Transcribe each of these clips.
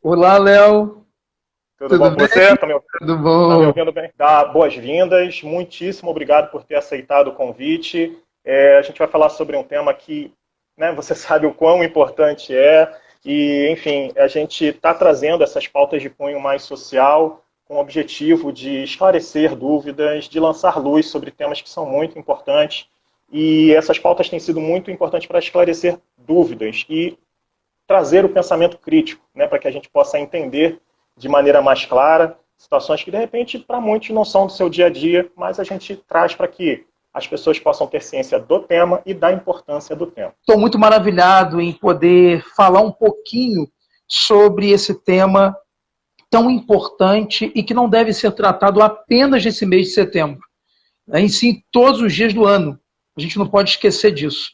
Olá, Léo. Tudo bom Tudo com bem? você? Tudo Tá me bom? ouvindo bem? Dá boas-vindas. Muitíssimo obrigado por ter aceitado o convite. A gente vai falar sobre um tema que, né, você sabe o quão importante é. E, enfim, a gente está trazendo essas pautas de cunho mais social com o objetivo de esclarecer dúvidas, de lançar luz sobre temas que são muito importantes. E essas pautas têm sido muito importantes para esclarecer dúvidas e trazer o pensamento crítico, né, para que a gente possa entender de maneira mais clara situações que, de repente, para muitos não são do seu dia a dia, mas a gente traz para que as pessoas possam ter ciência do tema e da importância do tema. Estou muito maravilhado em poder falar um pouquinho sobre esse tema tão importante e que não deve ser tratado apenas nesse mês de setembro, né? Em si, todos os dias do ano. A gente não pode esquecer disso,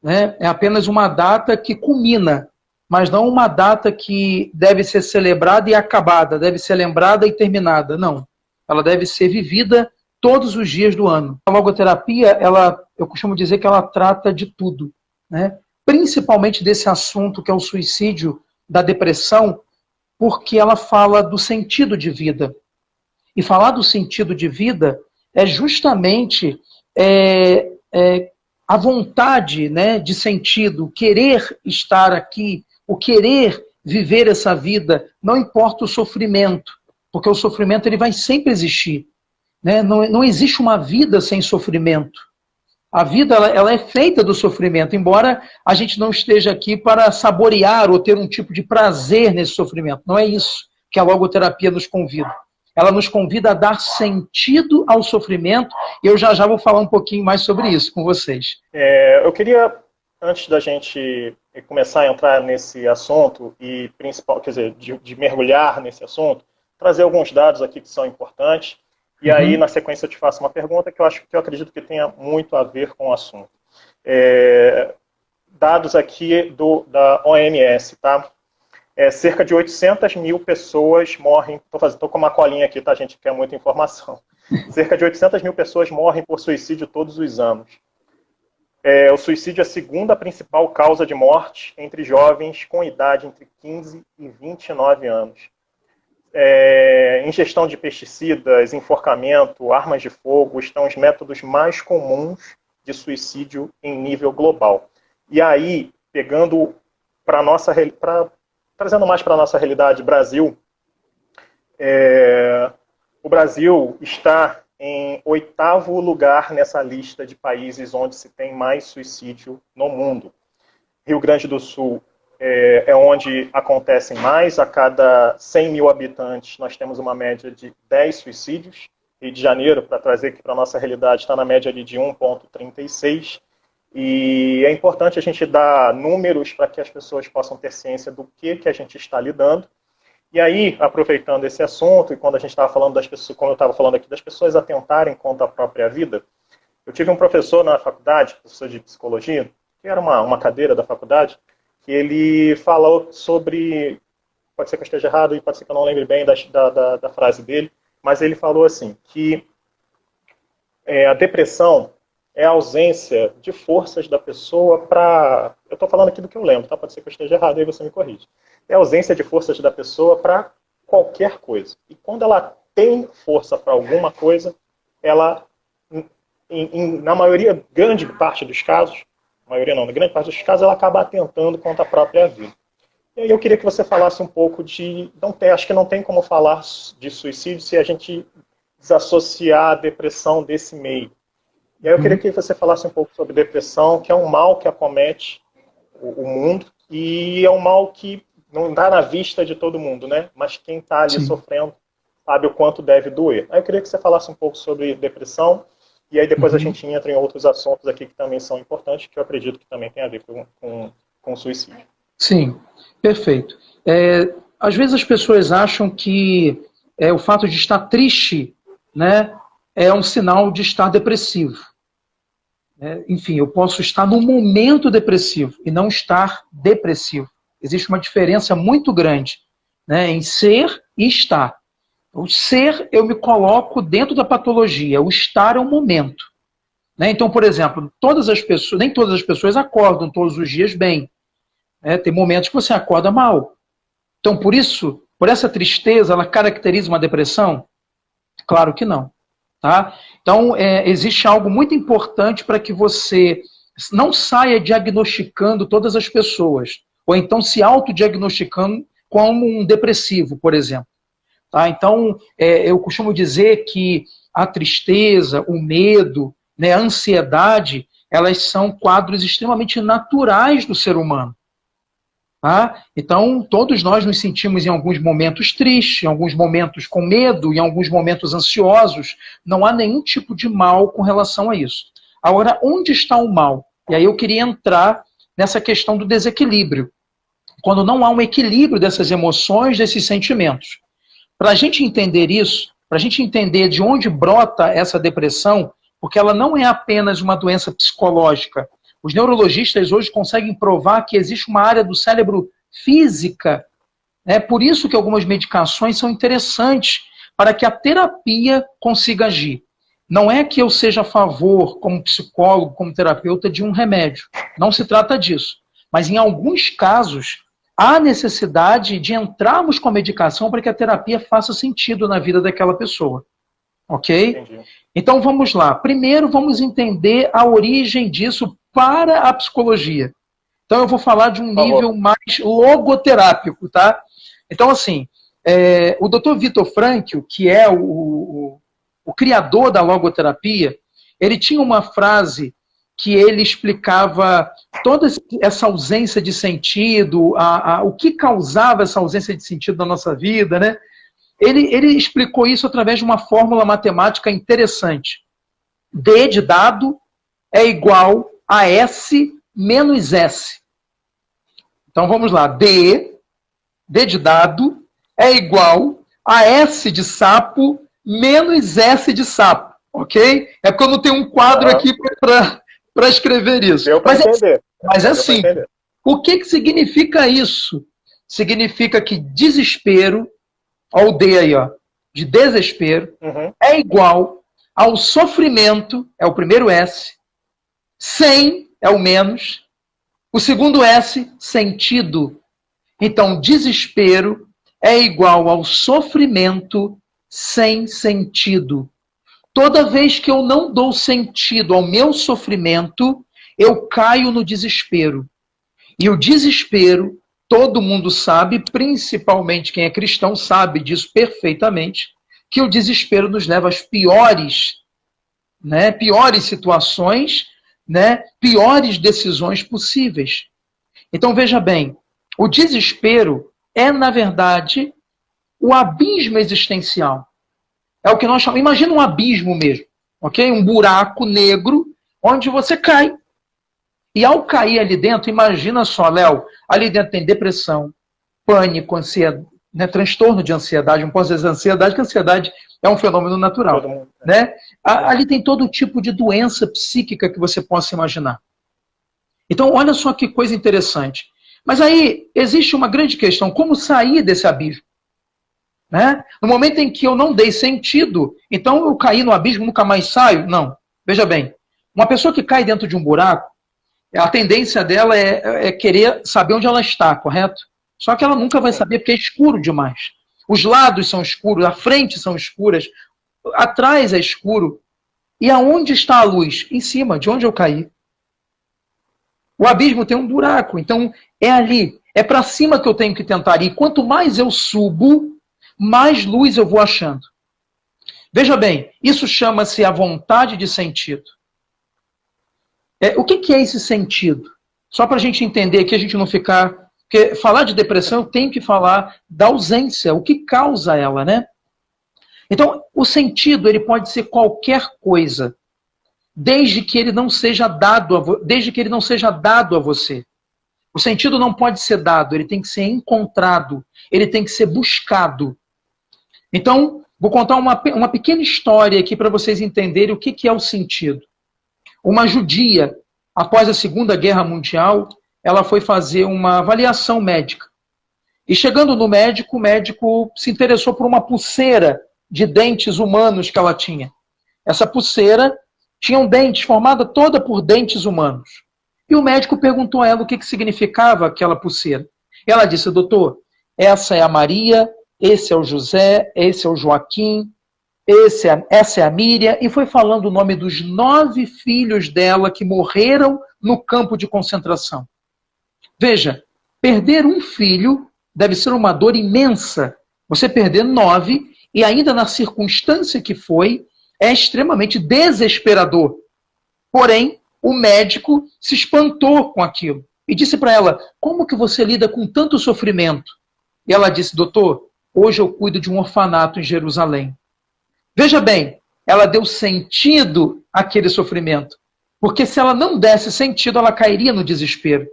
né? É apenas uma data que culmina, mas não uma data que deve ser celebrada e acabada, deve ser lembrada e terminada. Não. Ela deve ser vivida todos os dias do ano. A logoterapia, eu costumo dizer que ela trata de tudo, né? Principalmente desse assunto que é o suicídio, da depressão, porque ela fala do sentido de vida. E falar do sentido de vida é justamente a vontade, né, de sentido, o querer estar aqui, o querer viver essa vida, não importa o sofrimento, porque o sofrimento ele vai sempre existir. Né? Não existe uma vida sem sofrimento. A vida ela é feita do sofrimento, embora a gente não esteja aqui para saborear ou ter um tipo de prazer nesse sofrimento. Não é isso que a logoterapia nos convida. Ela nos convida a dar sentido ao sofrimento, e eu já vou falar um pouquinho mais sobre isso com vocês. Eu queria, antes da gente começar a entrar nesse assunto, e principal, quer dizer, de mergulhar nesse assunto, trazer alguns dados aqui que são importantes, e aí, na sequência, eu te faço uma pergunta que eu acredito que tenha muito a ver com o assunto. Dados aqui da OMS, tá? Cerca de 800 mil pessoas morrem. Estou com uma colinha aqui, tá, gente? Que é muita informação. Cerca de 800 mil pessoas morrem por suicídio todos os anos. O suicídio é a segunda principal causa de morte entre jovens com idade entre 15 e 29 anos. Ingestão de pesticidas, enforcamento, armas de fogo estão os métodos mais comuns de suicídio em nível global. E aí, pegando trazendo mais para a nossa realidade, Brasil, o Brasil está em 8º lugar nessa lista de países onde se tem mais suicídio no mundo. Rio Grande do Sul é onde acontecem mais. A cada 100 mil habitantes, nós temos uma média de 10 suicídios. Rio de Janeiro, para trazer aqui para a nossa realidade, está na média ali de 1,36. E é importante a gente dar números para que as pessoas possam ter ciência do que a gente está lidando. E aí, aproveitando esse assunto, e quando a gente estava falando das pessoas, como eu estava falando aqui, das pessoas atentarem contra a própria vida, eu tive um professor na faculdade, professor de psicologia, que era uma cadeira da faculdade, que ele falou sobre, pode ser que eu esteja errado e pode ser que eu não lembre bem da frase dele, mas ele falou assim, que a depressão é a ausência de forças da pessoa para... Eu estou falando aqui do que eu lembro, tá? Pode ser que eu esteja errado, aí você me corrige. É a ausência de forças da pessoa para qualquer coisa. E quando ela tem força para alguma coisa, ela, na maioria, grande parte dos casos, maioria não, na grande parte dos casos, ela acaba atentando contra a própria vida. E aí eu queria que você falasse um pouco de... acho que não tem como falar de suicídio se a gente desassociar a depressão desse meio. E aí eu queria que você falasse um pouco sobre depressão, que é um mal que acomete o mundo, e é um mal que não dá na vista de todo mundo, né? Mas quem está ali Sim. sofrendo sabe o quanto deve doer. Aí eu queria que você falasse um pouco sobre depressão, e aí depois a gente entra em outros assuntos aqui que também são importantes, que eu acredito que também tem a ver com suicídio. Sim, perfeito. Às vezes as pessoas acham que o fato de estar triste, né, é um sinal de estar depressivo. Enfim, eu posso estar num momento depressivo e não estar depressivo. Existe uma diferença muito grande, né, em ser e estar. O ser, eu me coloco dentro da patologia. O estar é um momento. Né? Então, por exemplo, nem todas as pessoas acordam todos os dias bem. Tem momentos que você acorda mal. Então, por essa tristeza, ela caracteriza uma depressão? Claro que não. Tá? Então, existe algo muito importante para que você não saia diagnosticando todas as pessoas, ou então se autodiagnosticando como um depressivo, por exemplo. Tá? Então, eu costumo dizer que a tristeza, o medo, né, a ansiedade, elas são quadros extremamente naturais do ser humano. Tá? Então, todos nós nos sentimos em alguns momentos tristes, em alguns momentos com medo, em alguns momentos ansiosos. Não há nenhum tipo de mal com relação a isso. Agora, onde está o mal? E aí eu queria entrar nessa questão do desequilíbrio. Quando não há um equilíbrio dessas emoções, desses sentimentos. Para a gente entender isso, para a gente entender de onde brota essa depressão, porque ela não é apenas uma doença psicológica. Os neurologistas hoje conseguem provar que existe uma área do cérebro física. Por isso que algumas medicações são interessantes para que a terapia consiga agir. Não é que eu seja a favor, como psicólogo, como terapeuta, de um remédio. Não se trata disso. Mas em alguns casos, há necessidade de entrarmos com a medicação para que a terapia faça sentido na vida daquela pessoa. Ok? Entendi. Então vamos lá. Primeiro vamos entender a origem disso para a psicologia. Então eu vou falar de um nível mais logoterápico, tá? Então assim, o Dr. Viktor Frankl, que é o criador da logoterapia, ele tinha uma frase que ele explicava toda essa ausência de sentido, o que causava essa ausência de sentido na nossa vida, né? Ele explicou isso através de uma fórmula matemática interessante. D de dado é igual a S menos S. Então vamos lá. D de dado é igual a S de sapo menos S de sapo. Ok? É porque eu não tenho um quadro aqui para escrever isso. Deu para entender. Mas é assim. O que significa isso? Significa que desespero, olha o D aí, ó, de desespero, é igual ao sofrimento, é o primeiro S, sem é o menos, o segundo S, sentido. Então, desespero é igual ao sofrimento sem sentido. Toda vez que eu não dou sentido ao meu sofrimento, eu caio no desespero. E o desespero, todo mundo sabe, principalmente quem é cristão sabe disso perfeitamente, que o desespero nos leva às piores situações, piores decisões possíveis. Então veja bem, o desespero é, na verdade, o abismo existencial. É o que nós chamamos, imagina um abismo mesmo, ok? Um buraco negro onde você cai. E ao cair ali dentro, imagina só, Léo, ali dentro tem depressão, pânico, ansiedade, transtorno de ansiedade, não posso dizer ansiedade, porque a ansiedade é um fenômeno natural. Ali tem todo tipo de doença psíquica que você possa imaginar. Então, olha só que coisa interessante. Mas aí existe uma grande questão, como sair desse abismo? No momento em que eu não dei sentido, então eu caí no abismo, nunca mais saio? Não. Veja bem, uma pessoa que cai dentro de um buraco, a tendência dela é querer saber onde ela está, correto? Só que ela nunca vai saber porque é escuro demais. Os lados são escuros, a frente são escuras, atrás é escuro. E aonde está a luz? Em cima, de onde eu caí. O abismo tem um buraco, então é ali. É para cima que eu tenho que tentar ir. Quanto mais eu subo, mais luz eu vou achando. Veja bem, isso chama-se a vontade de sentido. O que é esse sentido? Só para a gente entender aqui, a gente não ficar... Porque falar de depressão, eu tenho que falar da ausência, o que causa ela, né? Então, o sentido, ele pode ser qualquer coisa, desde que ele não seja dado a você. O sentido não pode ser dado, ele tem que ser encontrado, ele tem que ser buscado. Então, vou contar uma pequena história aqui para vocês entenderem o que é o sentido. Uma judia, após a Segunda Guerra Mundial, ela foi fazer uma avaliação médica. E chegando no médico, o médico se interessou por uma pulseira de dentes humanos que ela tinha. Essa pulseira tinha um dente formada toda por dentes humanos. E o médico perguntou a ela o que significava aquela pulseira. Ela disse, doutor, essa é a Maria, esse é o José, esse é o Joaquim, essa é a Miriam, e foi falando o nome dos 9 filhos dela que morreram no campo de concentração. Veja, perder um filho deve ser uma dor imensa. Você perder 9, e ainda na circunstância que foi, é extremamente desesperador. Porém, o médico se espantou com aquilo e disse para ela: como que você lida com tanto sofrimento? E ela disse: doutor, hoje eu cuido de um orfanato em Jerusalém. Veja bem, ela deu sentido àquele sofrimento, porque se ela não desse sentido, ela cairia no desespero.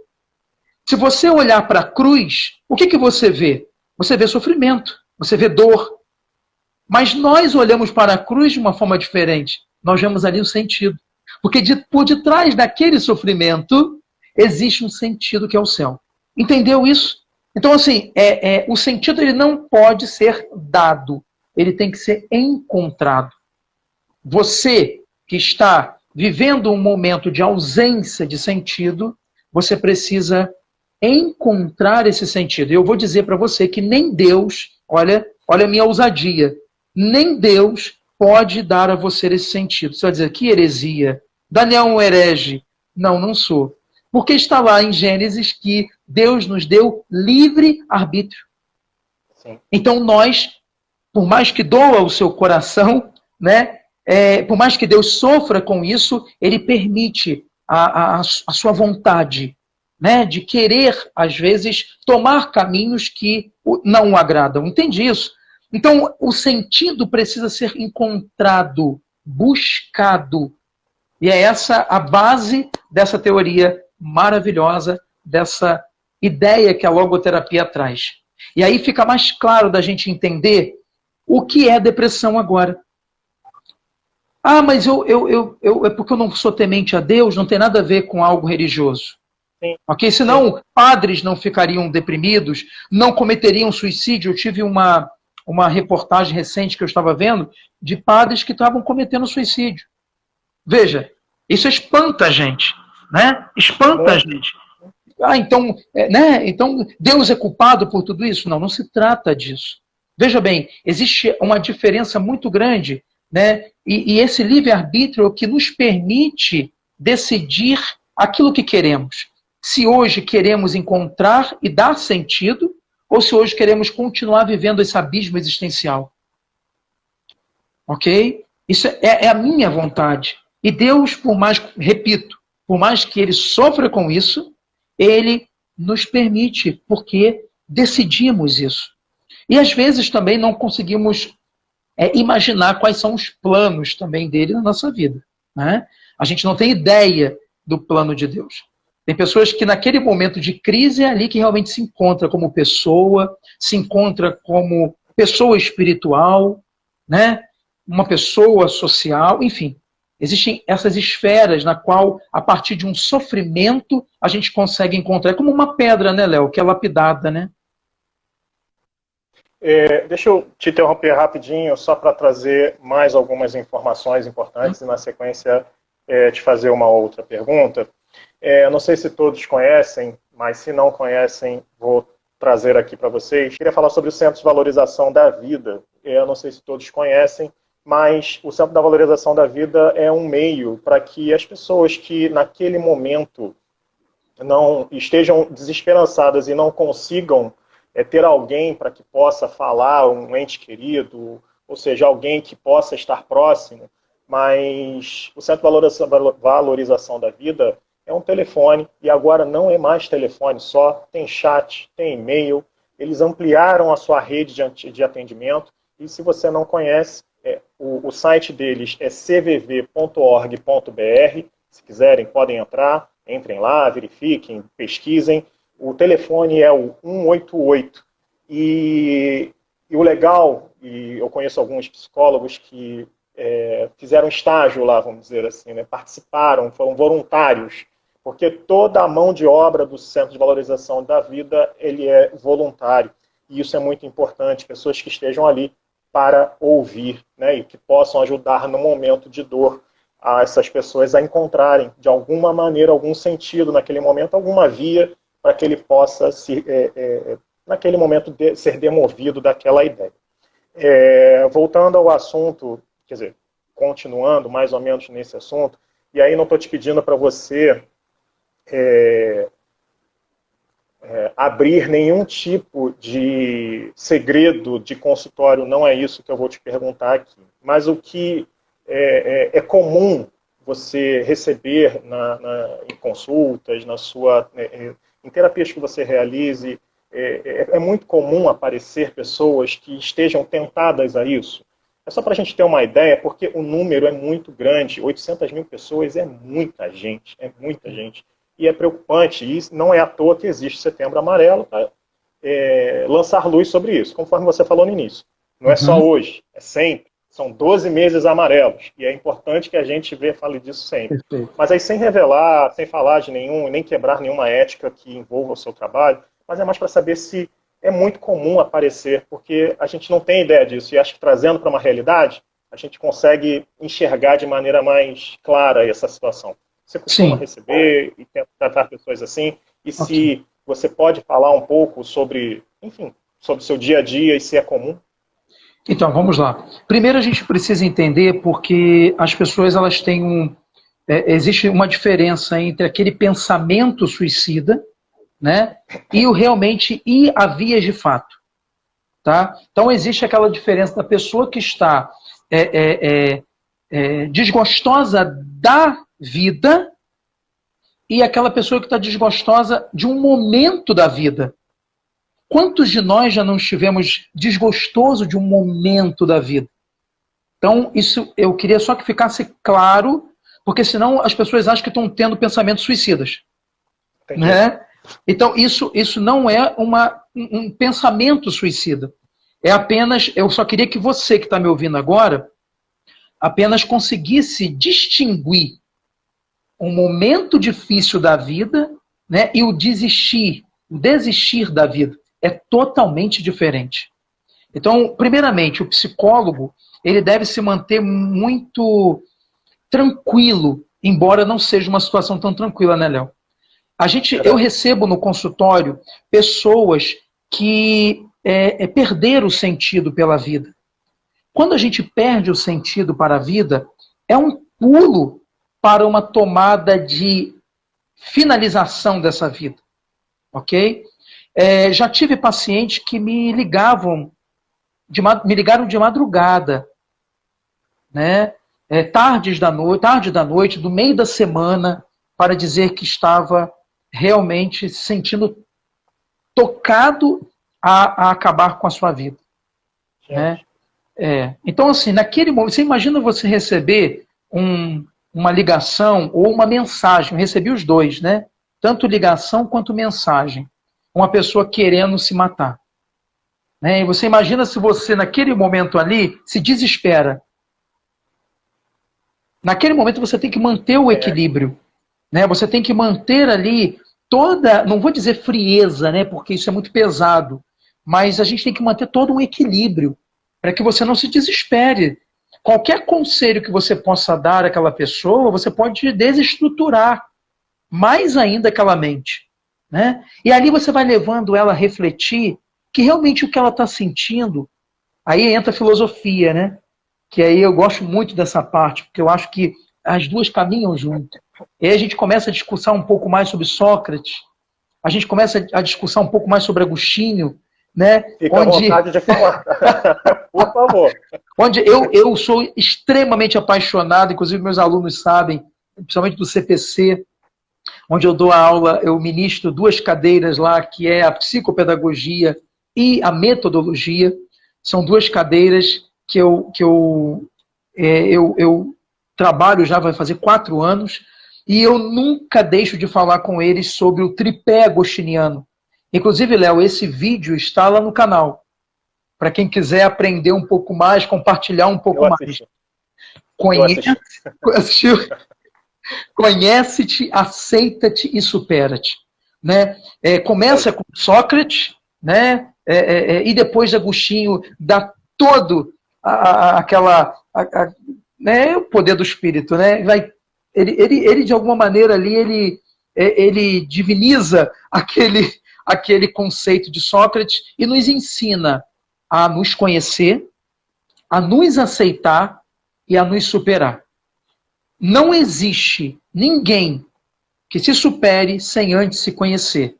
Se você olhar para a cruz, o que você vê? Você vê sofrimento, você vê dor. Mas nós olhamos para a cruz de uma forma diferente. Nós vemos ali o sentido. Porque por detrás daquele sofrimento existe um sentido que é o céu. Entendeu isso? Então, assim, o sentido ele não pode ser dado. Ele tem que ser encontrado. Você que está vivendo um momento de ausência de sentido, você precisa encontrar esse sentido. E eu vou dizer para você que nem Deus, olha a minha ousadia, nem Deus pode dar a você esse sentido. Você vai dizer, que heresia, Daniel é um herege. Não, não sou. Porque está lá em Gênesis que Deus nos deu livre arbítrio. Sim. Então nós, por mais que doa o seu coração, né, por mais que Deus sofra com isso, Ele permite a sua vontade, né, de querer, às vezes, tomar caminhos que não o agradam. Entende isso? Então, o sentido precisa ser encontrado, buscado. E é essa a base dessa teoria maravilhosa, dessa ideia que a logoterapia traz. E aí fica mais claro da gente entender o que é depressão agora. Ah, mas é porque eu não sou temente a Deus, não tem nada a ver com algo religioso. Sim. Ok? Senão padres não ficariam deprimidos, não cometeriam suicídio. Eu tive uma reportagem recente que eu estava vendo de padres que estavam cometendo suicídio. Veja, isso espanta a gente, né? Espanta a gente. Ah, então, né? Então Deus é culpado por tudo isso? Não, não se trata disso. Veja bem, existe uma diferença muito grande, né? E esse livre-arbítrio que nos permite decidir aquilo que queremos. Se hoje queremos encontrar e dar sentido, ou se hoje queremos continuar vivendo esse abismo existencial. Ok? Isso é a minha vontade. E Deus, repito, por mais que Ele sofra com isso, Ele nos permite, porque decidimos isso. E às vezes também não conseguimos imaginar quais são os planos também dele na nossa vida. Né? A gente não tem ideia do plano de Deus. Tem pessoas que naquele momento de crise é ali que realmente se encontra como pessoa, se encontra como pessoa espiritual, né? Uma pessoa social, enfim. Existem essas esferas na qual, a partir de um sofrimento, a gente consegue encontrar. É como uma pedra, né, Léo, que é lapidada, né? Deixa eu te interromper rapidinho, só para trazer mais algumas informações importantes e, na sequência, te fazer uma outra pergunta. Não sei se todos conhecem, mas se não conhecem, vou trazer aqui para vocês. Queria falar sobre o Centro de Valorização da Vida. Eu não sei se todos conhecem, mas o Centro da Valorização da Vida é um meio para que as pessoas que naquele momento não estejam desesperançadas e não consigam ter alguém para que possa falar, um ente querido, ou seja, alguém que possa estar próximo, mas o Centro de Valorização da Vida é um telefone, e agora não é mais telefone só, tem chat, tem e-mail, eles ampliaram a sua rede de atendimento, e se você não conhece, o site deles é cvv.org.br, se quiserem podem entrar, entrem lá, verifiquem, pesquisem, o telefone é o 188, e o legal, e eu conheço alguns psicólogos que fizeram estágio lá, vamos dizer assim, né, participaram, foram voluntários, porque toda a mão de obra do Centro de Valorização da Vida, ele é voluntário, e isso é muito importante, pessoas que estejam ali para ouvir, né, e que possam ajudar no momento de dor a essas pessoas a encontrarem, de alguma maneira, algum sentido naquele momento, alguma via para que ele possa naquele momento, ser demovido daquela ideia. Voltando ao assunto, quer dizer, continuando mais ou menos nesse assunto, e aí não estou te pedindo para você abrir nenhum tipo de segredo de consultório, não é isso que eu vou te perguntar aqui. Mas o que é comum você receber em consultas, em terapias que você realize, é muito comum aparecer pessoas que estejam tentadas a isso. É só para a gente ter uma ideia, porque o número é muito grande, 800 mil pessoas é muita gente, e é preocupante, e não é à toa que existe Setembro Amarelo para lançar luz sobre isso, conforme você falou no início. Não é só hoje, é sempre. São 12 meses amarelos, e é importante que a gente fale disso sempre. Perfeito. Mas aí sem revelar, sem falar de nem quebrar nenhuma ética que envolva o seu trabalho, mas é mais para saber se é muito comum aparecer, porque a gente não tem ideia disso, e acho que trazendo para uma realidade, a gente consegue enxergar de maneira mais clara essa situação. Você costuma receber e tratar pessoas assim, e se você pode falar um pouco sobre, enfim, sobre o seu dia a dia e se é comum? Então, vamos lá. Primeiro a gente precisa entender porque as pessoas elas têm existe uma diferença entre aquele pensamento suicida, né, e a vias de fato. Tá? Então existe aquela diferença da pessoa que está desgostosa da vida e aquela pessoa que está desgostosa de um momento da vida. Quantos de nós já não estivemos desgostosos de um momento da vida? Então, isso eu queria só que ficasse claro, porque senão as pessoas acham que estão tendo pensamentos suicidas. Né? Então, isso não é um pensamento suicida. É apenas, eu só queria que você que está me ouvindo agora, apenas conseguisse distinguir um momento difícil da vida, né, e o desistir da vida. É totalmente diferente. Então, primeiramente, o psicólogo ele deve se manter muito tranquilo, embora não seja uma situação tão tranquila, né, Léo? Eu recebo no consultório pessoas que perderam o sentido pela vida. Quando a gente perde o sentido para a vida, é um pulo para uma tomada de finalização dessa vida. Ok? Já tive pacientes que me ligaram de madrugada, né? Tarde da noite, do meio da semana, para dizer que estava realmente se sentindo tocado a acabar com a sua vida. Né? Então, assim, naquele momento, você imagina você receber uma ligação ou uma mensagem, eu recebi os dois, né? Tanto ligação quanto mensagem. Uma pessoa querendo se matar. Né? E você imagina se você, naquele momento ali, se desespera. Naquele momento você tem que manter o equilíbrio. Né? Você tem que manter ali não vou dizer frieza, né? Porque isso é muito pesado, mas a gente tem que manter todo um equilíbrio para que você não se desespere. Qualquer conselho que você possa dar àquela pessoa, você pode desestruturar mais ainda aquela mente. Né? E ali você vai levando ela a refletir que realmente o que ela está sentindo, aí entra a filosofia, né? Que aí eu gosto muito dessa parte, porque eu acho que as duas caminham junto. E aí a gente começa a discursar um pouco mais sobre Sócrates, a gente começa a discursar um pouco mais sobre Agostinho, né? Fica à vontade de falar, por favor. Onde eu sou extremamente apaixonado, inclusive meus alunos sabem, principalmente do CPC, onde eu dou a aula, eu ministro 2 cadeiras lá, que é a psicopedagogia e a metodologia. São 2 cadeiras que eu trabalho já vai fazer 4 anos, e eu nunca deixo de falar com eles sobre o tripé agostiniano. Inclusive, Léo, esse vídeo está lá no canal, para quem quiser aprender um pouco mais, compartilhar um pouco mais. Conhece-te, aceita-te e supera-te. Né? Começa com Sócrates, né? E depois Agostinho dá todo né, o poder do espírito. Né? Ele de alguma maneira ali, ele diviniza aquele conceito de Sócrates e nos ensina a nos conhecer, a nos aceitar e a nos superar. Não existe ninguém que se supere sem antes se conhecer.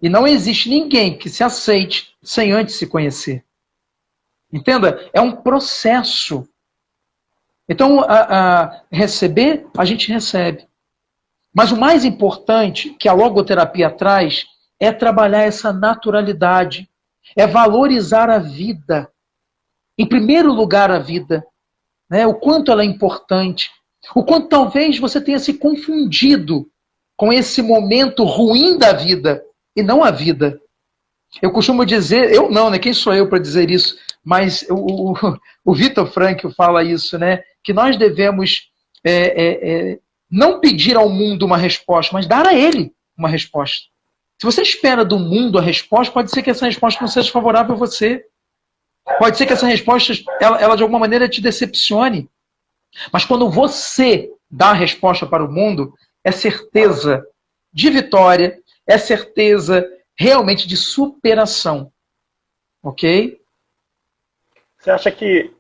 E não existe ninguém que se aceite sem antes se conhecer. Entenda? É um processo. Então, receber, a gente recebe. Mas o mais importante que a logoterapia traz é trabalhar essa naturalidade, é valorizar a vida. Em primeiro lugar, a vida. Né? O quanto ela é importante. O quanto talvez você tenha se confundido com esse momento ruim da vida e não a vida. Eu costumo dizer, eu não, né? Quem sou eu para dizer isso? Mas o Viktor Frankl fala isso, né? Que nós devemos não pedir ao mundo uma resposta, mas dar a ele uma resposta. Se você espera do mundo a resposta, pode ser que essa resposta não seja favorável a você. Pode ser que essa resposta, ela de alguma maneira te decepcione. Mas quando você dá a resposta para o mundo, é certeza de vitória, é certeza realmente de superação. Ok? Você acha que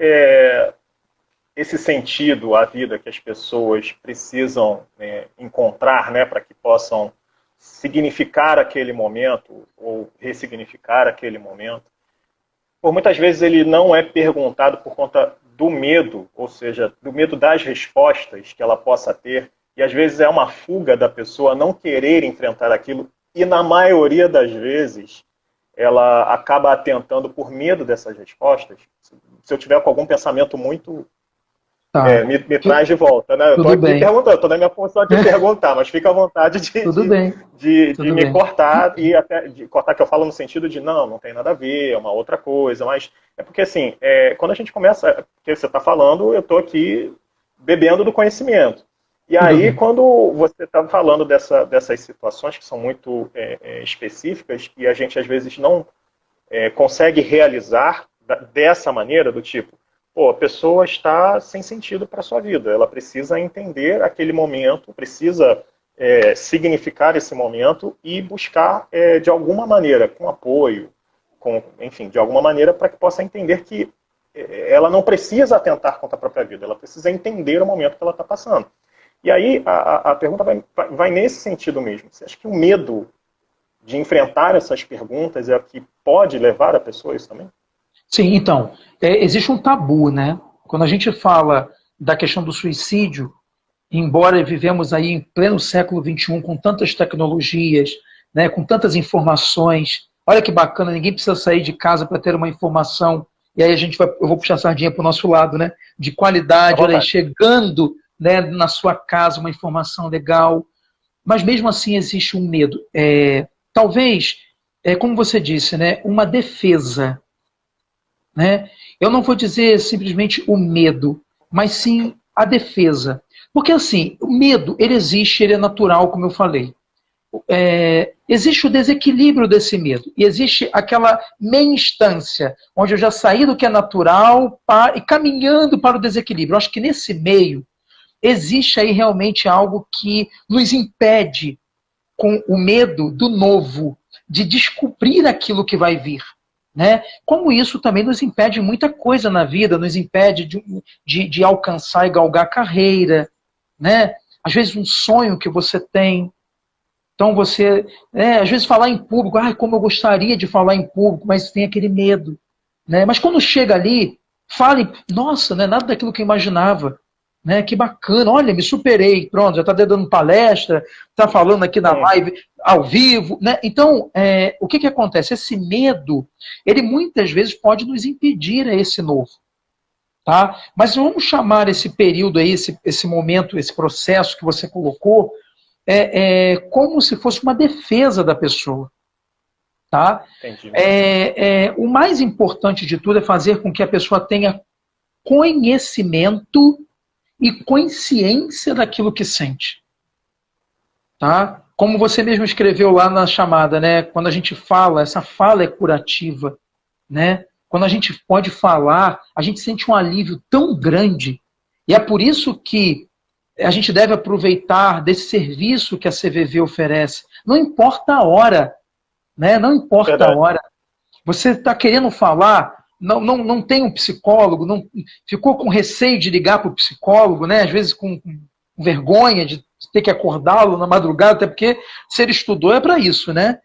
esse sentido à vida que as pessoas precisam encontrar, né, para que possam significar aquele momento ou ressignificar aquele momento, por muitas vezes ele não é perguntado por conta do medo, ou seja, do medo das respostas que ela possa ter, e às vezes é uma fuga da pessoa não querer enfrentar aquilo, e na maioria das vezes ela acaba atentando por medo dessas respostas. Se eu tiver com algum pensamento muito... me traz de volta, né? Eu estou aqui perguntando, estou na minha função de perguntar, mas fica à vontade de me cortar, e até de cortar que eu falo no sentido de não tem nada a ver, é uma outra coisa, mas é porque assim, quando a gente começa, porque você está falando, eu estou aqui bebendo do conhecimento. E aí, quando você está falando dessas situações que são muito específicas e a gente às vezes não consegue realizar dessa maneira, do tipo, pô, a pessoa está sem sentido para a sua vida, ela precisa entender aquele momento, precisa significar esse momento e buscar de alguma maneira, com apoio, enfim, de alguma maneira para que possa entender que ela não precisa atentar contra a própria vida, ela precisa entender o momento que ela está passando. E aí a pergunta vai nesse sentido mesmo. Você acha que o medo de enfrentar essas perguntas é o que pode levar a pessoa a isso também? Sim, então, existe um tabu, né? Quando a gente fala da questão do suicídio, embora vivemos aí em pleno século XXI com tantas tecnologias, né, com tantas informações, olha que bacana, ninguém precisa sair de casa para ter uma informação, e aí eu vou puxar a sardinha para o nosso lado, né? De qualidade, olha aí, chegando, né, na sua casa uma informação legal, mas mesmo assim existe um medo. Talvez, como você disse, né, uma defesa. Né? Eu não vou dizer simplesmente o medo, mas sim a defesa. Porque assim, o medo, ele existe, ele é natural, como eu falei. Existe o desequilíbrio desse medo. E existe aquela meia instância, onde eu já saí do que é natural e caminhando para o desequilíbrio. Eu acho que nesse meio, existe aí realmente algo que nos impede, com o medo do novo, de descobrir aquilo que vai vir. Né? Como isso também nos impede muita coisa na vida, nos impede de alcançar e galgar carreira, né? Às vezes um sonho que você tem. Então você, às vezes falar em público, como eu gostaria de falar em público, mas tem aquele medo. Né? Mas quando chega ali, fale, nossa, não é nada daquilo que eu imaginava. Né? Que bacana, olha, me superei, pronto, já está dando palestra, está falando aqui na live, ao vivo. Né? Então, o que acontece? Esse medo, ele muitas vezes pode nos impedir a esse novo. Tá? Mas vamos chamar esse período aí, esse momento, esse processo que você colocou, como se fosse uma defesa da pessoa. Tá? Entendi. O mais importante de tudo é fazer com que a pessoa tenha conhecimento e consciência daquilo que sente. Tá? Como você mesmo escreveu lá na chamada, né? Quando a gente fala, essa fala é curativa. Né? Quando a gente pode falar, a gente sente um alívio tão grande. E é por isso que a gente deve aproveitar desse serviço que a CVV oferece. Não importa a hora. né? Não importa a Verdade. hora. Você está querendo falar, não tem um psicólogo, não ficou com receio de ligar para o psicólogo, né? Às vezes com vergonha de ter que acordá-lo na madrugada, até porque se ele estudou é para isso, né?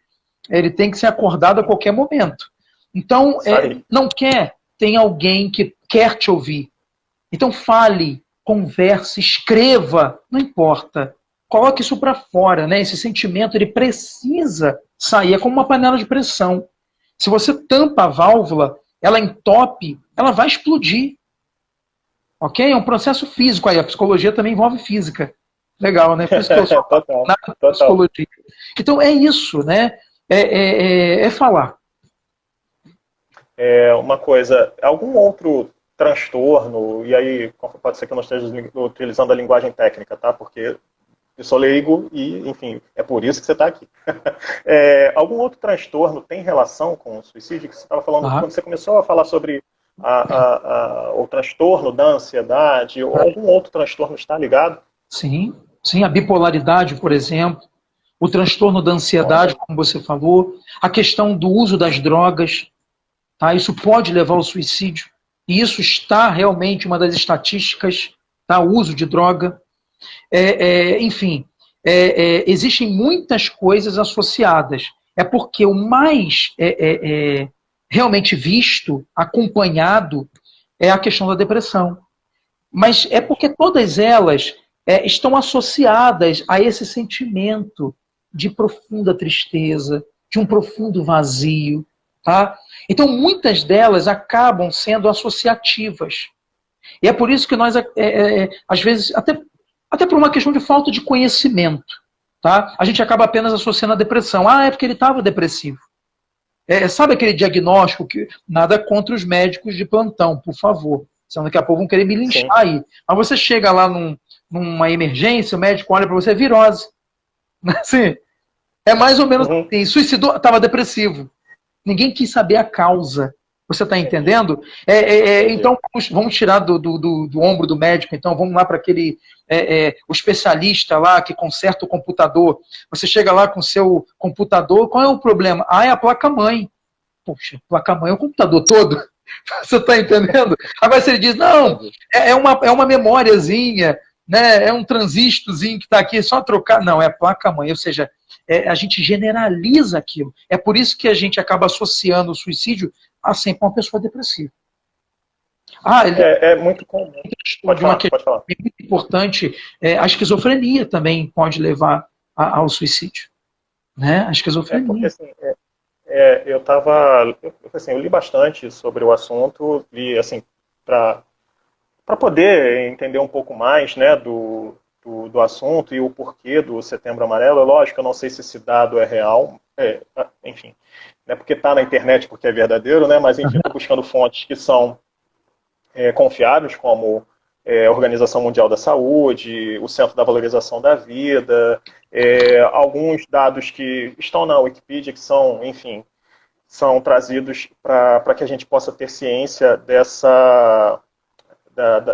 Ele tem que ser acordado a qualquer momento. Então, Isso aí. não quer, tem alguém que quer te ouvir. Então fale, converse, escreva, não importa. Coloque isso para fora, né? Esse sentimento ele precisa sair, é como uma panela de pressão. Se você tampa a válvula, ela entope, ela vai explodir. Ok? É um processo físico aí. A psicologia também envolve física. Legal, né? Por isso que eu sou Total, apaixonado por total. psicologia. Então é isso, né? É falar. Uma coisa, algum outro transtorno, e aí pode ser que eu não esteja utilizando a linguagem técnica, tá? Porque eu sou leigo e, enfim, é por isso que você está aqui. Algum outro transtorno tem relação com o suicídio? Que você estava falando, Tá? quando você começou a falar sobre o transtorno da ansiedade, ou algum outro transtorno está ligado? Sim, sim, a bipolaridade, por exemplo, o transtorno da ansiedade, Olha, como você falou, a questão do uso das drogas, tá? Isso pode levar ao suicídio, e isso está realmente uma das estatísticas, tá? O uso de droga. Enfim, existem muitas coisas associadas. É porque o mais realmente visto, acompanhado, é a questão da depressão. Mas é porque todas elas estão associadas a esse sentimento de profunda tristeza, de um profundo vazio. Tá? Então, muitas delas acabam sendo associativas. E é por isso que nós, às vezes, até por uma questão de falta de conhecimento, tá? A gente acaba apenas associando a depressão. Ah, é porque ele estava depressivo. Sabe aquele diagnóstico que nada contra os médicos de plantão, por favor. Senão daqui a pouco vão querer me linchar sim. aí. Mas você chega lá numa emergência, o médico olha para você, é virose. Assim, é mais ou menos Uhum, assim. Suicidou, estava depressivo. Ninguém quis saber a causa. Você está entendi, entendendo? entendi. Então, vamos tirar do ombro do médico. Então, vamos lá para aquele o especialista lá que conserta o computador. Você chega lá com o seu computador, qual é o problema? Ah, é a placa-mãe. Poxa, a placa-mãe é o computador todo. Você está entendendo? Agora, se ele diz, não, Entendi. é uma memóriazinha, né? É um transistorzinho que está aqui, é só trocar. Não, é a placa-mãe. Ou seja, a gente generaliza aquilo. É por isso que a gente acaba associando o suicídio a sempre uma pessoa depressiva. Ah, ele É muito comum. Pode de uma falar, questão pode falar. muito importante, a esquizofrenia também pode levar ao suicídio. Né? A Porque esquizofrenia. assim, eu li bastante sobre o assunto, li assim, para poder entender um pouco mais, né, do assunto e o porquê do Setembro Amarelo. É lógico, eu não sei se esse dado é real, enfim, não é porque está na internet porque é verdadeiro, né, mas enfim, estou buscando fontes que são confiáveis, como a Organização Mundial da Saúde, o Centro da Valorização da Vida, alguns dados que estão na Wikipedia, que são, enfim, são trazidos para que a gente possa ter ciência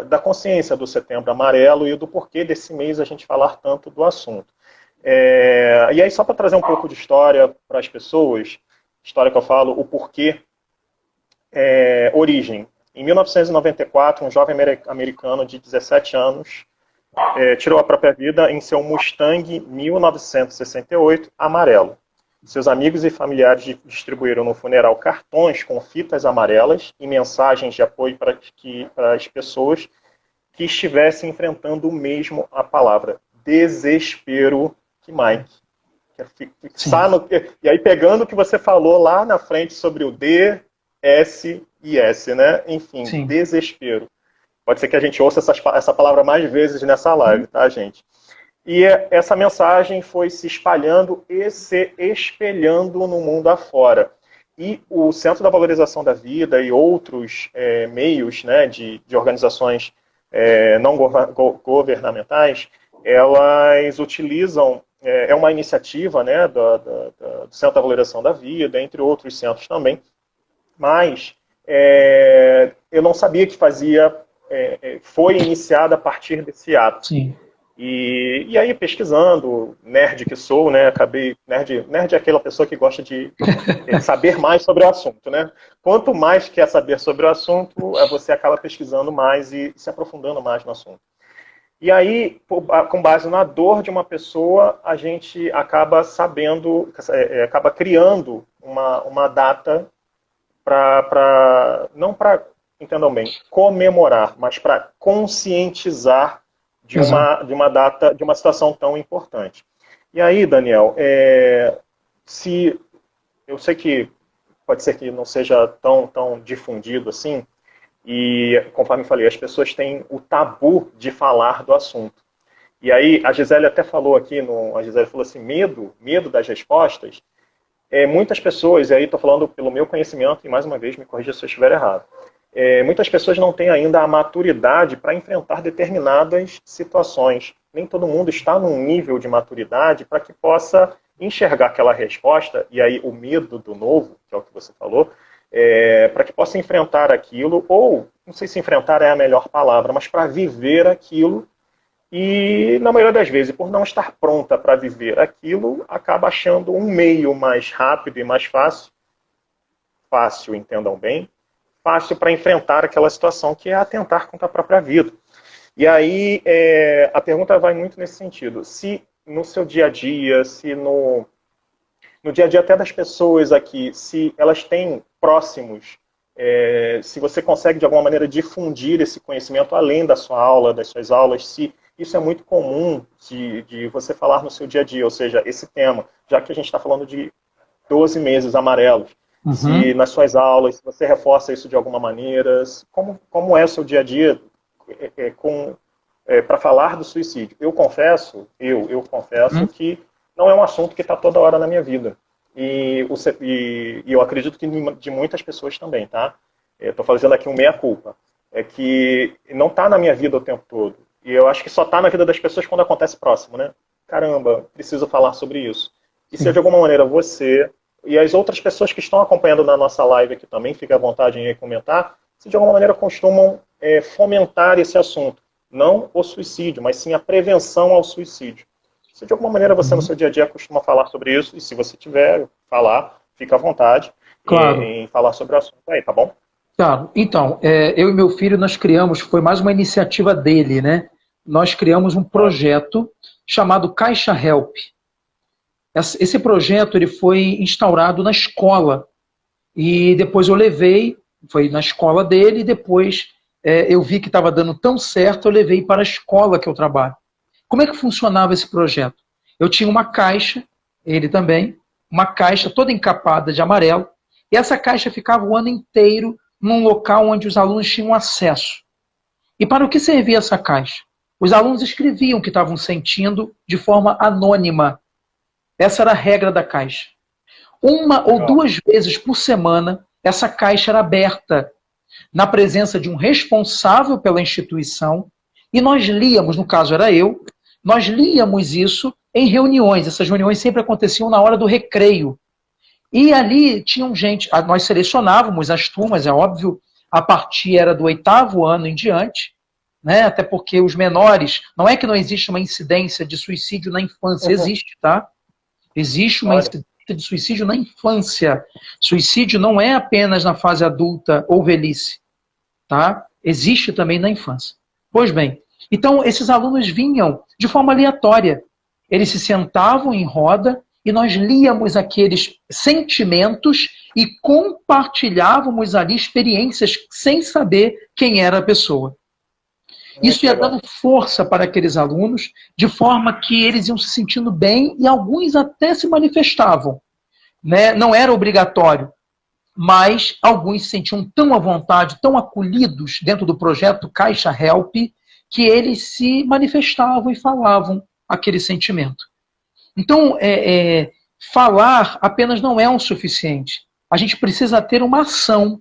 da consciência do Setembro Amarelo e do porquê desse mês a gente falar tanto do assunto. E aí, só para trazer um pouco de história para as pessoas, história que eu falo, o porquê, origem. Em 1994, um jovem americano de 17 anos tirou a própria vida em seu Mustang 1968 amarelo. Seus amigos e familiares distribuíram no funeral cartões com fitas amarelas e mensagens de apoio para as pessoas que estivessem enfrentando o mesmo a palavra desespero que Mike. Sim, E aí, pegando o que você falou lá na frente sobre o D, S e S, né? Enfim, sim. desespero. Pode ser que a gente ouça essa palavra mais vezes nessa live, tá, gente? E essa mensagem foi se espalhando e se espelhando no mundo afora. E o Centro da Valorização da Vida e outros meios, né, de organizações não governamentais, elas utilizam, uma iniciativa, né, do Centro da Valorização da Vida, entre outros centros também, mas eu não sabia que foi iniciada a partir desse ato. Sim. E aí, pesquisando, nerd que sou, né, acabei... Nerd é aquela pessoa que gosta de saber mais sobre o assunto, né? Quanto mais quer saber sobre o assunto, você acaba pesquisando mais e se aprofundando mais no assunto. E aí, com base na dor de uma pessoa, a gente acaba sabendo, acaba criando uma data não para, entendam bem, comemorar, mas para conscientizar de uma data, de uma situação tão importante. E aí, Daniel, se eu sei que pode ser que não seja tão difundido assim, e conforme eu falei, as pessoas têm o tabu de falar do assunto. E aí, a Gisele até falou aqui, a Gisele falou assim, medo das respostas. Muitas pessoas, e aí estou falando pelo meu conhecimento, e mais uma vez me corrija se eu estiver errado, muitas pessoas não têm ainda a maturidade para enfrentar determinadas situações. Nem todo mundo está num nível de maturidade para que possa enxergar aquela resposta, e aí o medo do novo, que é o que você falou, para que possa enfrentar aquilo, ou, não sei se enfrentar é a melhor palavra, mas para viver aquilo, e na maioria das vezes, por não estar pronta para viver aquilo, acaba achando um meio mais rápido e mais fácil, entendam bem, fácil para enfrentar aquela situação que é atentar contra a própria vida. E aí, a pergunta vai muito nesse sentido. Se no seu dia a dia, se no dia a dia até das pessoas aqui, se elas têm próximos, se você consegue de alguma maneira difundir esse conhecimento além da sua aula, das suas aulas, se isso é muito comum de você falar no seu dia a dia, ou seja, esse tema, já que a gente está falando de 12 meses amarelos, se nas suas aulas, se você reforça isso de alguma maneira, como é o seu dia a dia para falar do suicídio? Eu confesso que não é um assunto que está toda hora na minha vida. E eu acredito que de muitas pessoas também, tá? Estou fazendo aqui um meia-culpa. É que não está na minha vida o tempo todo. E eu acho que só está na vida das pessoas quando acontece próximo, né? Caramba, preciso falar sobre isso. E se de alguma maneira você e as outras pessoas que estão acompanhando na nossa live aqui também, fique à vontade em comentar, se de alguma maneira costumam fomentar esse assunto. Não o suicídio, mas sim a prevenção ao suicídio. Se de alguma maneira você no seu dia a dia costuma falar sobre isso, e se você tiver falar, fique à vontade em falar sobre o assunto aí, tá bom? Claro. Então, eu e meu filho, nós criamos, foi mais uma iniciativa dele, né? Nós criamos um projeto chamado Caixa Help. Esse projeto ele foi instaurado na escola. E depois eu levei, foi na escola dele, e depois eu vi que estava dando tão certo, eu levei para a escola que eu trabalho. Como é que funcionava esse projeto? Eu tinha uma caixa, ele também, uma caixa toda encapada de amarelo, e essa caixa ficava o ano inteiro num local onde os alunos tinham acesso. E para o que servia essa caixa? Os alunos escreviam o que estavam sentindo de forma anônima. Essa era a regra da caixa. Uma ou duas vezes por semana, essa caixa era aberta, na presença de um responsável pela instituição, e nós líamos, no caso era eu, nós líamos isso em reuniões. Essas reuniões sempre aconteciam na hora do recreio. E ali tinham gente, nós selecionávamos as turmas, é óbvio, a partir era do 8º ano em diante, né? Até porque os menores, não é que não existe uma incidência de suicídio na infância, existe, tá? Existe uma incidência de suicídio na infância. Suicídio não é apenas na fase adulta ou velhice, tá? Existe também na infância. Pois bem, então esses alunos vinham de forma aleatória. Eles se sentavam em roda e nós líamos aqueles sentimentos e compartilhávamos ali experiências sem saber quem era a pessoa. Isso ia dando força para aqueles alunos, de forma que eles iam se sentindo bem e alguns até se manifestavam. Né? Não era obrigatório, mas alguns se sentiam tão à vontade, tão acolhidos dentro do projeto Caixa Help, que eles se manifestavam e falavam aquele sentimento. Então, falar apenas não é o suficiente. A gente precisa ter uma ação,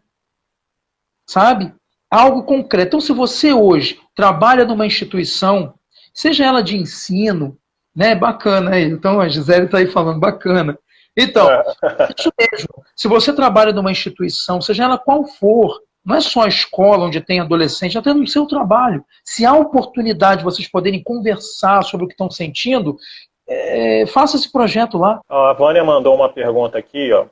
sabe? Algo concreto. Então, se você hoje trabalha numa instituição, seja ela de ensino, né? Bacana. Então, a Gisele está aí falando, bacana. Então, isso mesmo. Se você trabalha numa instituição, seja ela qual for, não é só a escola onde tem adolescente, até no seu trabalho. Se há oportunidade de vocês poderem conversar sobre o que estão sentindo, faça esse projeto lá. A Vânia mandou uma pergunta aqui, ó.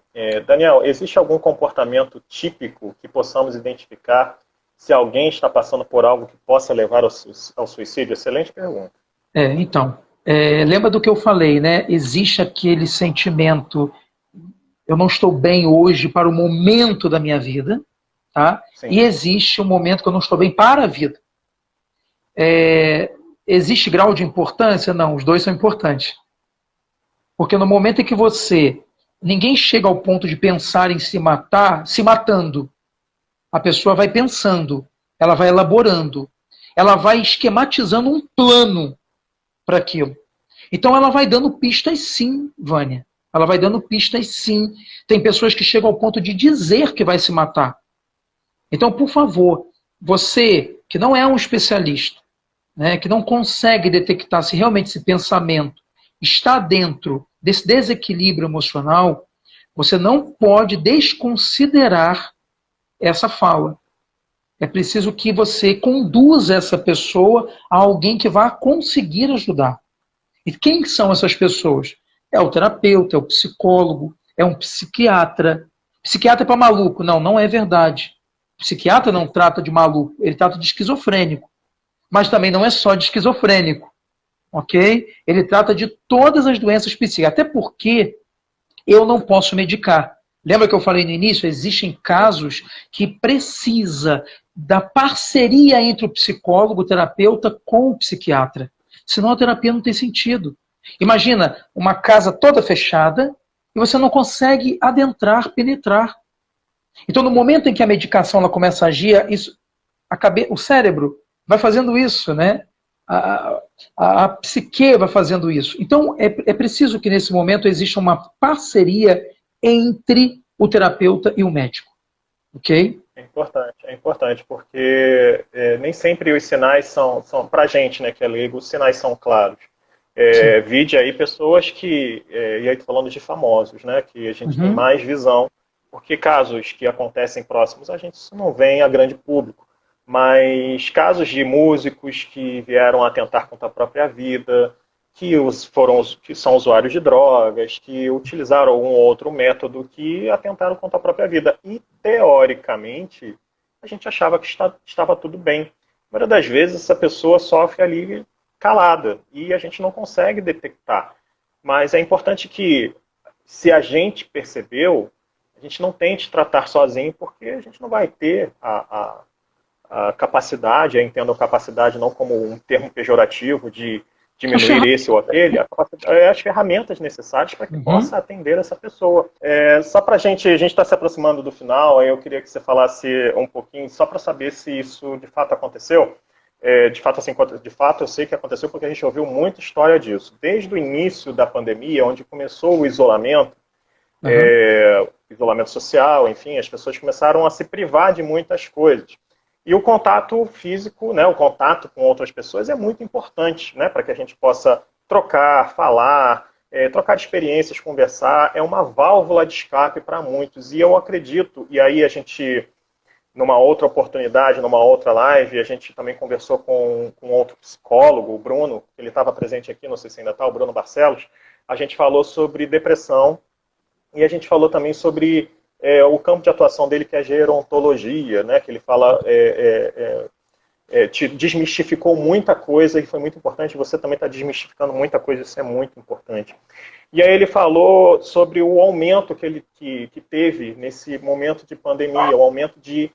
Daniel, existe algum comportamento típico que possamos identificar se alguém está passando por algo que possa levar ao suicídio? Excelente pergunta. Então, lembra do que eu falei, né? Existe aquele sentimento, eu não estou bem hoje para o momento da minha vida, tá? Sim. E existe um momento que eu não estou bem para a vida. Existe grau de importância? Não, os dois são importantes. Porque no momento em que ninguém chega ao ponto de pensar em se matar, se matando. A pessoa vai pensando, ela vai elaborando, ela vai esquematizando um plano para aquilo. Então ela vai dando pistas sim, Vânia. Ela vai dando pistas sim. Tem pessoas que chegam ao ponto de dizer que vai se matar. Então, por favor, você que não é um especialista, né, que não consegue detectar se realmente esse pensamento está dentro desse desequilíbrio emocional, você não pode desconsiderar essa fala. É preciso que você conduza essa pessoa a alguém que vá conseguir ajudar. E quem são essas pessoas? É o terapeuta, é o psicólogo, é um psiquiatra. Psiquiatra é para maluco. Não, não é verdade. O psiquiatra não trata de maluco, ele trata de esquizofrênico. Mas também não é só de esquizofrênico. Ok? Ele trata de todas as doenças psíquicas. Até porque eu não posso medicar. Lembra que eu falei no início? Existem casos que precisa da parceria entre o psicólogo, o terapeuta com o psiquiatra. Senão a terapia não tem sentido. Imagina uma casa toda fechada e você não consegue adentrar, penetrar. Então, no momento em que a medicação ela começa a agir, o cérebro vai fazendo isso, né? A psique vai fazendo isso. Então, é preciso que nesse momento exista uma parceria entre o terapeuta e o médico. Ok? É importante porque nem sempre os sinais são para a gente, né, que é leigo, os sinais são claros. Vide aí pessoas que, e aí tô falando de famosos, né, que a gente tem mais visão, porque casos que acontecem próximos a gente não vê a grande público. Mas casos de músicos que vieram atentar contra a própria vida, que são usuários de drogas, que utilizaram algum outro método que atentaram contra a própria vida. E, teoricamente, a gente achava que estava tudo bem. Na maioria das vezes, essa pessoa sofre ali calada e a gente não consegue detectar. Mas é importante que, se a gente percebeu, a gente não tente tratar sozinho, porque a gente não vai ter a capacidade, eu entendo a capacidade não como um termo pejorativo de diminuir esse ou aquele, as ferramentas necessárias para que possa atender essa pessoa. Só para a gente está se aproximando do final, aí eu queria que você falasse um pouquinho, só para saber se isso de fato aconteceu. De fato eu sei que aconteceu porque a gente ouviu muita história disso. Desde o início da pandemia, onde começou o isolamento, isolamento social, enfim, as pessoas começaram a se privar de muitas coisas. E o contato físico, né, o contato com outras pessoas é muito importante, né, para que a gente possa trocar, falar, trocar experiências, conversar. É uma válvula de escape para muitos. E eu acredito, e aí a gente, numa outra oportunidade, numa outra live, a gente também conversou com outro psicólogo, o Bruno, ele estava presente aqui, não sei se ainda está, o Bruno Barcelos. A gente falou sobre depressão e a gente falou também sobre o campo de atuação dele, que é a gerontologia, né, que ele fala, desmistificou muita coisa e foi muito importante. Você também está desmistificando muita coisa, isso é muito importante. E aí ele falou sobre o aumento que teve nesse momento de pandemia, o aumento de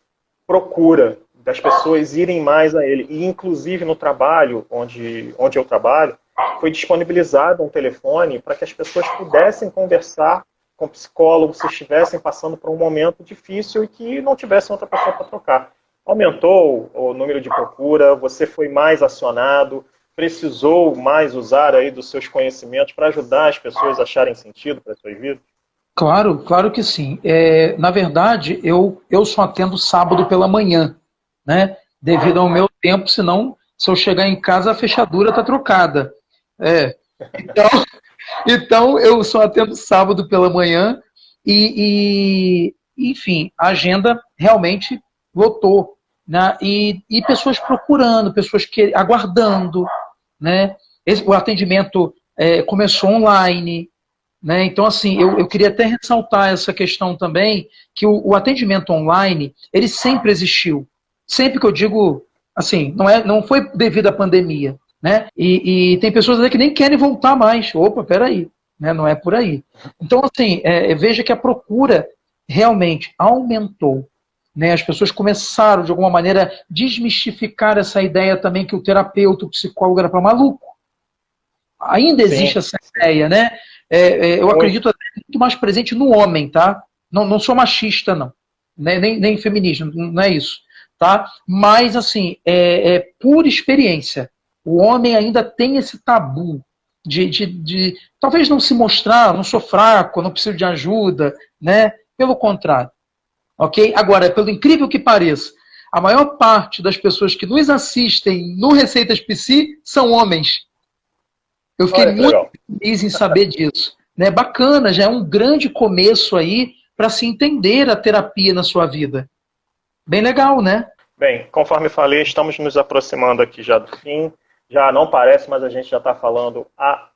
procura das pessoas irem mais a ele. E inclusive no trabalho, onde eu trabalho, foi disponibilizado um telefone para que as pessoas pudessem conversar com psicólogos se estivessem passando por um momento difícil e que não tivessem outra pessoa para trocar. Aumentou o número de procura, você foi mais acionado, precisou mais usar aí dos seus conhecimentos para ajudar as pessoas a acharem sentido para as suas vidas? Claro, claro que sim. Na verdade, eu só atendo sábado pela manhã, né? Devido ao meu tempo, senão, se eu chegar em casa, a fechadura está trocada. Então, eu só atendo sábado pela manhã enfim, a agenda realmente lotou, né? E pessoas procurando, pessoas aguardando, né? O atendimento começou online, né? Então, assim, eu queria até ressaltar essa questão também, que o atendimento online, ele sempre existiu. Sempre que eu digo, assim, não foi devido à pandemia, né? E tem pessoas aí que nem querem voltar mais. Opa, peraí, né? Não é por aí. Então, assim, veja que a procura realmente aumentou, né? As pessoas começaram, de alguma maneira, desmistificar essa ideia também que o terapeuta, o psicólogo era para maluco. Ainda existe Sim, essa ideia, né? Eu muito. acredito até muito mais presente no homem, tá? Não sou machista, não. Né? Nem feminista, não é isso. Tá? Mas, assim, por experiência. O homem ainda tem esse tabu de talvez não se mostrar, não sou fraco, não preciso de ajuda, né? Pelo contrário. Ok? Agora, pelo incrível que pareça, a maior parte das pessoas que nos assistem no Receitas Psi são homens. Eu fiquei Olha que muito legal. feliz em saber disso. Né? Bacana, já é um grande começo aí para se entender a terapia na sua vida. Bem legal, né? Bem, conforme falei, estamos nos aproximando aqui já do fim. Já não parece, mas a gente já está falando há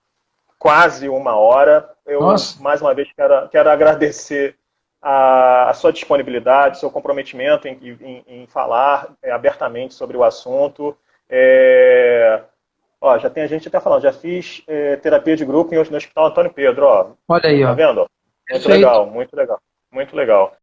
quase uma hora. Eu, Nossa, mais uma vez, quero agradecer a sua disponibilidade, seu comprometimento em falar abertamente sobre o assunto. Ó, já tem a gente até falando, já fiz terapia de grupo no Hospital Antônio Pedro. Ó, olha aí, tá ó. vendo? Muito Perfeito. legal, muito legal, muito legal.